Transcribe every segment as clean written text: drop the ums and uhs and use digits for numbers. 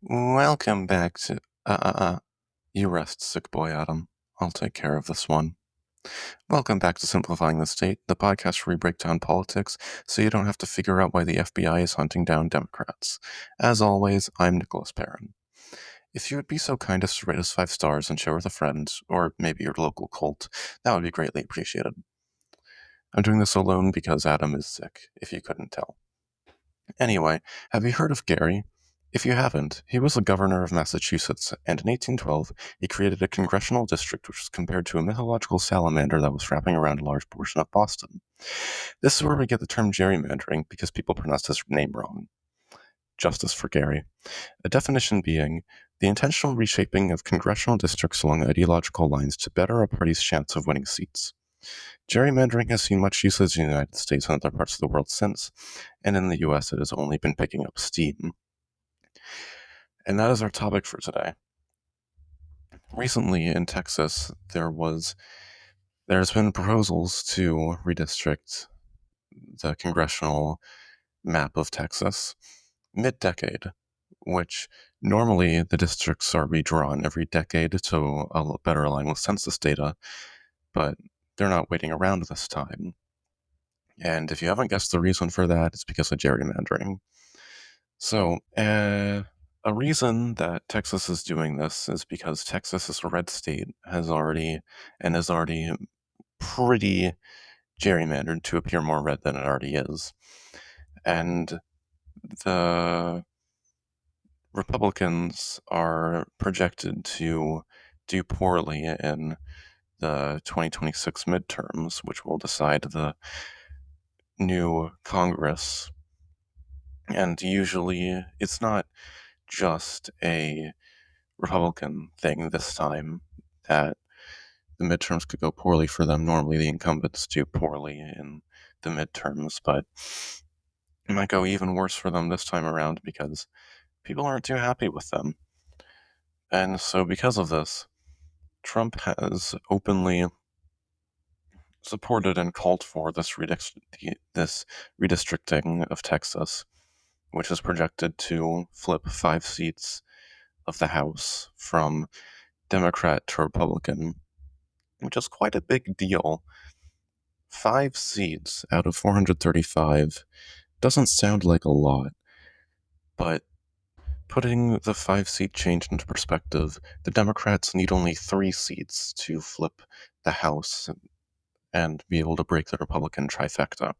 Welcome back to you rest, sick boy Adam. I'll take care of this one. Welcome back to Simplifying the State, the podcast where we break down politics so you don't have to figure out why the FBI is hunting down Democrats. As always, I'm Nicholas Perrin. If you would be so kind as to rate us 5 stars and share with a friend, or maybe your local cult, that would be greatly appreciated. I'm doing this alone because Adam is sick, if you couldn't tell. Anyway, have you heard of Gary? If you haven't, he was the governor of Massachusetts, and in 1812, he created a congressional district which was compared to a mythological salamander that was wrapping around a large portion of Boston. This is where we get the term gerrymandering, because people pronounce his name wrong. Justice for Gary. A definition being the intentional reshaping of congressional districts along ideological lines to better a party's chance of winning seats. Gerrymandering has seen much usage in the United States and other parts of the world since, and in the US it has only been picking up steam. And that is our topic for today. Recently in Texas, there's been proposals to redistrict the congressional map of Texas mid-decade, which normally the districts are redrawn every decade to better align with census data, but they're not waiting around this time. And if you haven't guessed the reason for that, it's because of gerrymandering. So, a reason that Texas is doing this is because Texas as a red state is already pretty gerrymandered to appear more red than it already is. And the Republicans are projected to do poorly in the 2026 midterms, which will decide the new Congress. And usually it's not just a Republican thing this time that the midterms could go poorly for them. Normally the incumbents do poorly in the midterms, but it might go even worse for them this time around because people aren't too happy with them. And so because of this, Trump has openly supported and called for this redistricting of Texas, which is projected to flip 5 seats of the House from Democrat to Republican, which is quite a big deal. 5 seats out of 435 doesn't sound like a lot, but putting the 5-seat change into perspective, the Democrats need only 3 seats to flip the House and be able to break the Republican trifecta.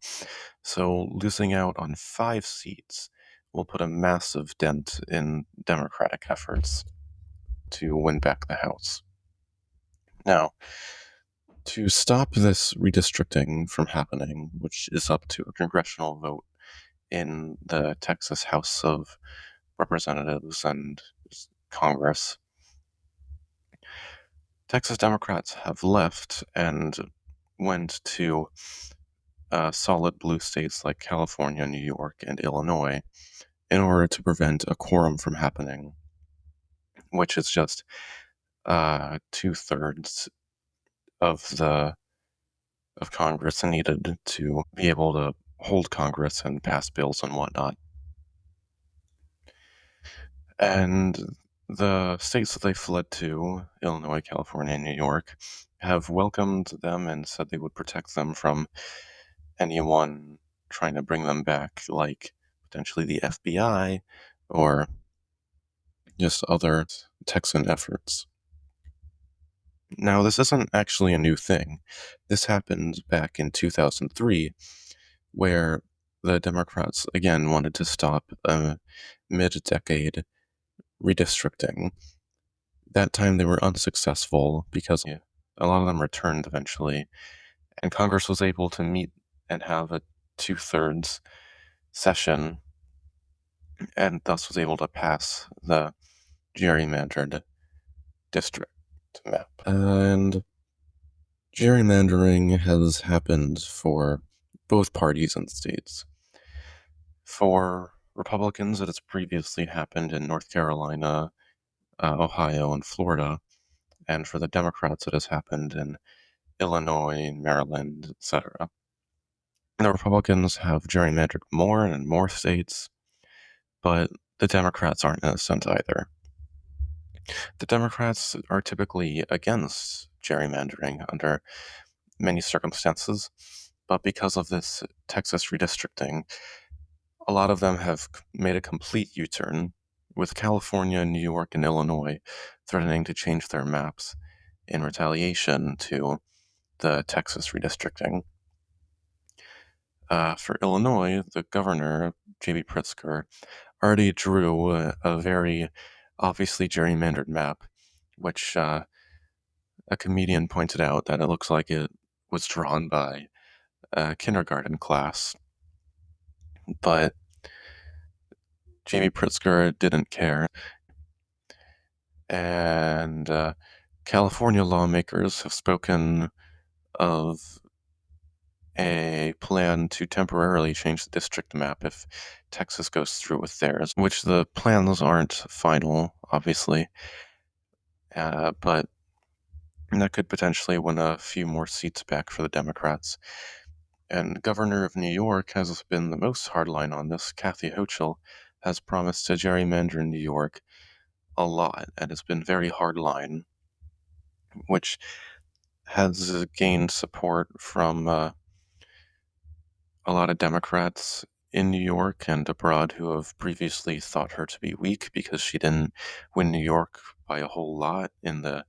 So losing out on 5 seats will put a massive dent in Democratic efforts to win back the House. Now, to stop this redistricting from happening, which is up to a congressional vote in the Texas House of Representatives and Congress, Texas Democrats have left and went to solid blue states like California, New York, and Illinois in order to prevent a quorum from happening, which is just 2/3 of Congress needed to be able to hold Congress and pass bills and whatnot. And the states that they fled to, Illinois, California, and New York, have welcomed them and said they would protect them from anyone trying to bring them back, like potentially the FBI or just other Texan efforts. Now, this isn't actually a new thing. This happened back in 2003, where the Democrats, again, wanted to stop a mid-decade redistricting. That time they were unsuccessful because a lot of them returned eventually, and Congress was able to meet and have a 2/3 session, and thus was able to pass the gerrymandered district map. And gerrymandering has happened for both parties and states. For Republicans, it has previously happened in North Carolina, Ohio, and Florida, and for the Democrats, it has happened in Illinois, Maryland, etc. The Republicans have gerrymandered more and more states, but the Democrats aren't innocent either. The Democrats are typically against gerrymandering under many circumstances, but because of this Texas redistricting, a lot of them have made a complete U-turn, with California, New York, and Illinois threatening to change their maps in retaliation to the Texas redistricting. For Illinois, the governor, J.B. Pritzker, already drew a very obviously gerrymandered map, which a comedian pointed out that it looks like it was drawn by a kindergarten class. But J.B. Pritzker didn't care, and California lawmakers have spoken of a plan to temporarily change the district map if Texas goes through with theirs, which the plans aren't final, obviously, but that could potentially win a few more seats back for the Democrats. And the governor of New York has been the most hardline on this. Kathy Hochul has promised to gerrymander in New York a lot and has been very hardline, which has gained support from a lot of Democrats in New York and abroad who have previously thought her to be weak because she didn't win New York by a whole lot in the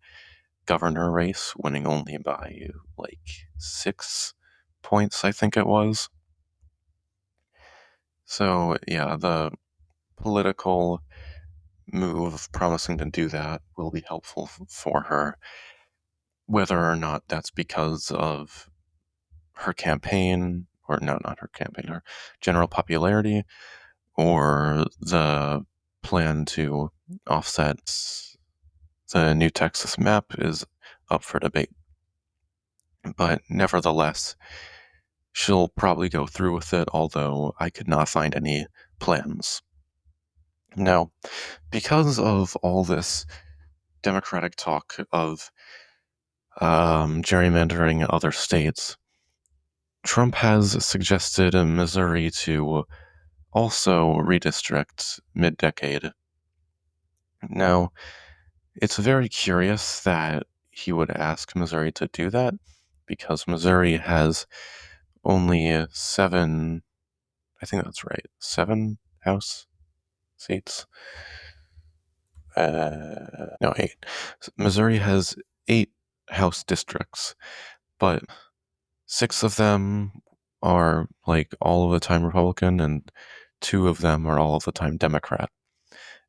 governor race, winning only by like 6 points, I think it was. So, yeah, the political move of promising to do that will be helpful for her, whether or not that's because of her campaign, or no, not her campaign, her general popularity, or the plan to offset the new Texas map is up for debate. But nevertheless, she'll probably go through with it, although I could not find any plans. Now, because of all this Democratic talk of gerrymandering other states, Trump has suggested in Missouri to also redistrict mid-decade. Now, it's very curious that he would ask Missouri to do that, because Missouri has only 7, I think that's right, 7 House seats. No, 8. Missouri has 8 House districts, but 6 of them are like all of the time Republican, and 2 of them are all of the time Democrat.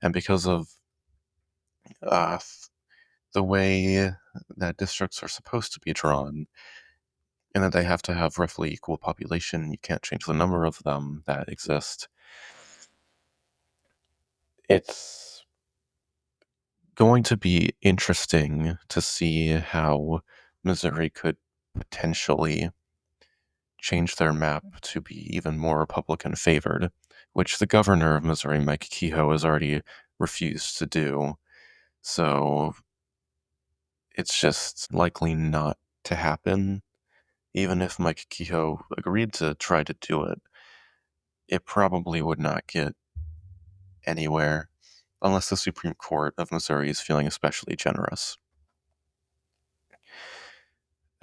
And because of uh, the way that districts are supposed to be drawn, and that they have to have roughly equal population, you can't change the number of them that exist, it's going to be interesting to see how Missouri could potentially change their map to be even more Republican favored, which the governor of Missouri, Mike Kehoe, has already refused to do. So it's just likely not to happen. Even if Mike Kehoe agreed to try to do it, it probably would not get anywhere unless the Supreme Court of Missouri is feeling especially generous.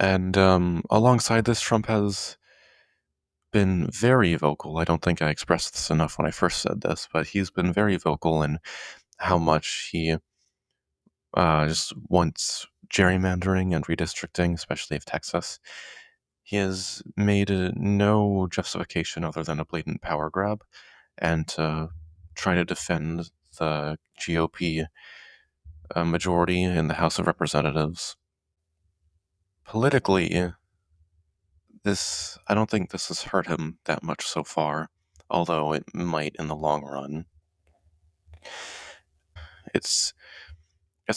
And alongside this, Trump has been very vocal. I don't think I expressed this enough when I first said this, but he's been very vocal in how much he just wants gerrymandering and redistricting, especially of Texas. He has made no justification other than a blatant power grab, and to try to defend the GOP majority in the House of Representatives. Politically, I don't think this has hurt him that much so far, although it might in the long run. It's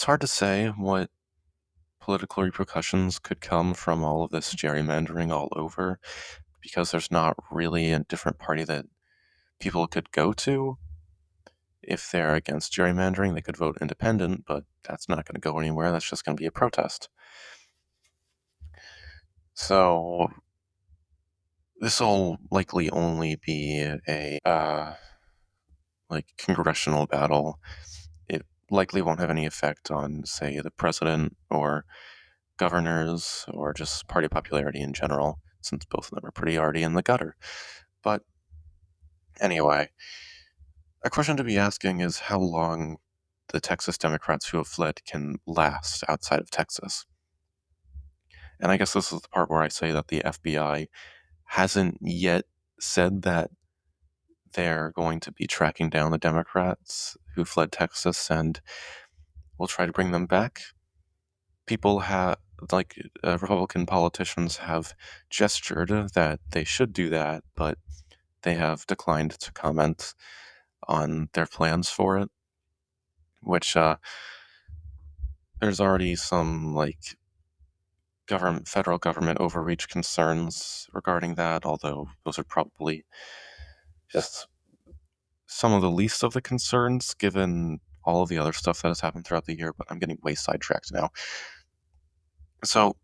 hard to say what political repercussions could come from all of this gerrymandering all over, because there's not really a different party that people could go to. If they're against gerrymandering, they could vote independent, but that's not going to go anywhere. That's just going to be a protest. So this will likely only be a congressional battle, it likely won't have any effect on, say, the president or governors or just party popularity in general, since both of them are pretty already in the gutter. But anyway, a question to be asking is how long the Texas Democrats who have fled can last outside of Texas. And I guess this is the part where I say that the FBI hasn't yet said that they're going to be tracking down the Democrats who fled Texas and will try to bring them back. People have, Republican politicians have gestured that they should do that, but they have declined to comment on their plans for it, which there's already some federal government overreach concerns regarding that, although those are probably just some of the least of the concerns given all of the other stuff that has happened throughout the year, but I'm getting way sidetracked now. So,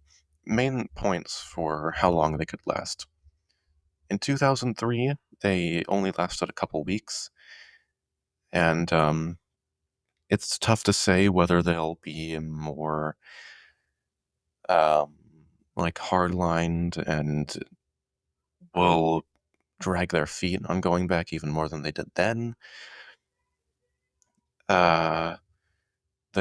main points for how long they could last. In 2003, they only lasted a couple weeks, and it's tough to say whether they'll be more um, hard-lined and will drag their feet on going back even more than they did then. The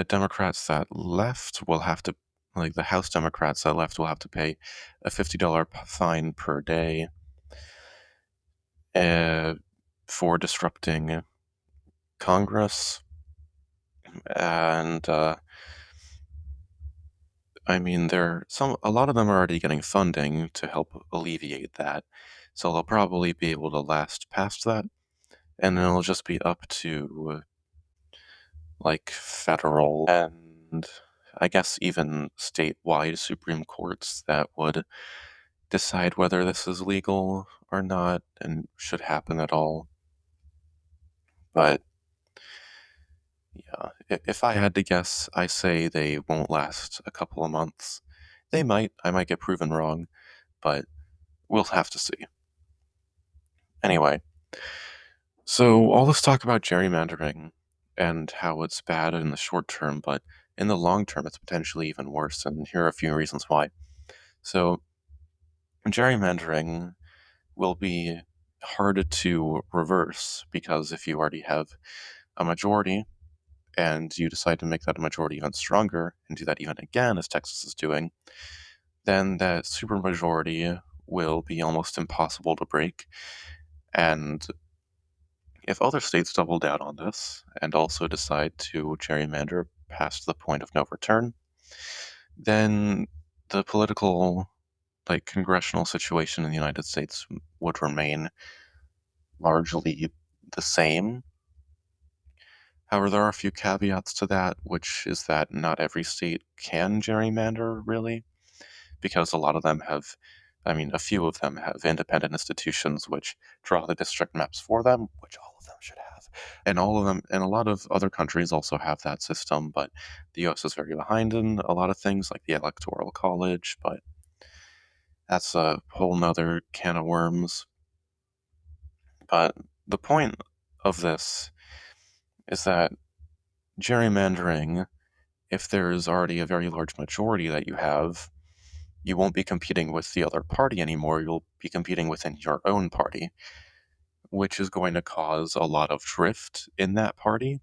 Democrats that left will have to, the House Democrats that left will have to pay a $50 fine per day for disrupting Congress. And I mean, a lot of them are already getting funding to help alleviate that, so they'll probably be able to last past that, and then it'll just be up to federal and I guess even statewide Supreme Courts that would decide whether this is legal or not and should happen at all. But yeah, if I had to guess, I say they won't last a couple of months. They might. I might get proven wrong, but we'll have to see. Anyway, so all this talk about gerrymandering and how it's bad in the short term, but in the long term, it's potentially even worse, and here are a few reasons why. So, gerrymandering will be hard to reverse because if you already have a majority and you decide to make that a majority even stronger and do that even again, as Texas is doing, then that supermajority will be almost impossible to break. And if other states double down on this and also decide to gerrymander past the point of no return, then the political, congressional situation in the United States would remain largely the same. However, there are a few caveats to that, which is that not every state can gerrymander, really, because a lot of them have, a few of them have independent institutions which draw the district maps for them, which all of them should have. And all of them, and a lot of other countries also have that system, but the US is very behind in a lot of things, like the Electoral College, but that's a whole nother can of worms. But the point of this is that gerrymandering, if there is already a very large majority that you have, you won't be competing with the other party anymore. You'll be competing within your own party, which is going to cause a lot of drift in that party,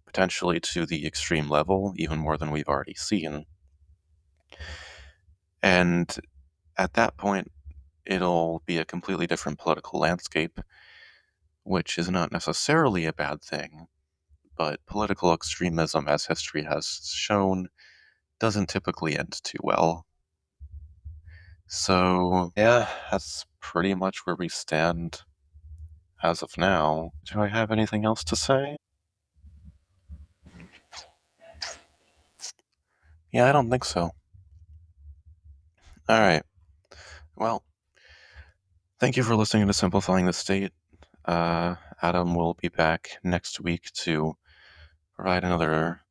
potentially to the extreme level, even more than we've already seen. And at that point, it'll be a completely different political landscape, which is not necessarily a bad thing, but political extremism, as history has shown, doesn't typically end too well. So, yeah, that's pretty much where we stand as of now. Do I have anything else to say? Yeah, I don't think so. Alright. Well, thank you for listening to Simplifying the State. Adam will be back next week to provide another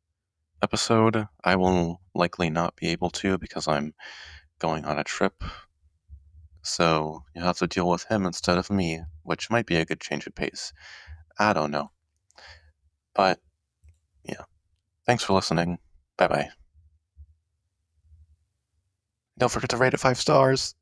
episode. I will likely not be able to because I'm going on a trip. So you'll have to deal with him instead of me, which might be a good change of pace. I don't know. But, yeah. Thanks for listening. Bye-bye. Don't forget to rate it 5 stars.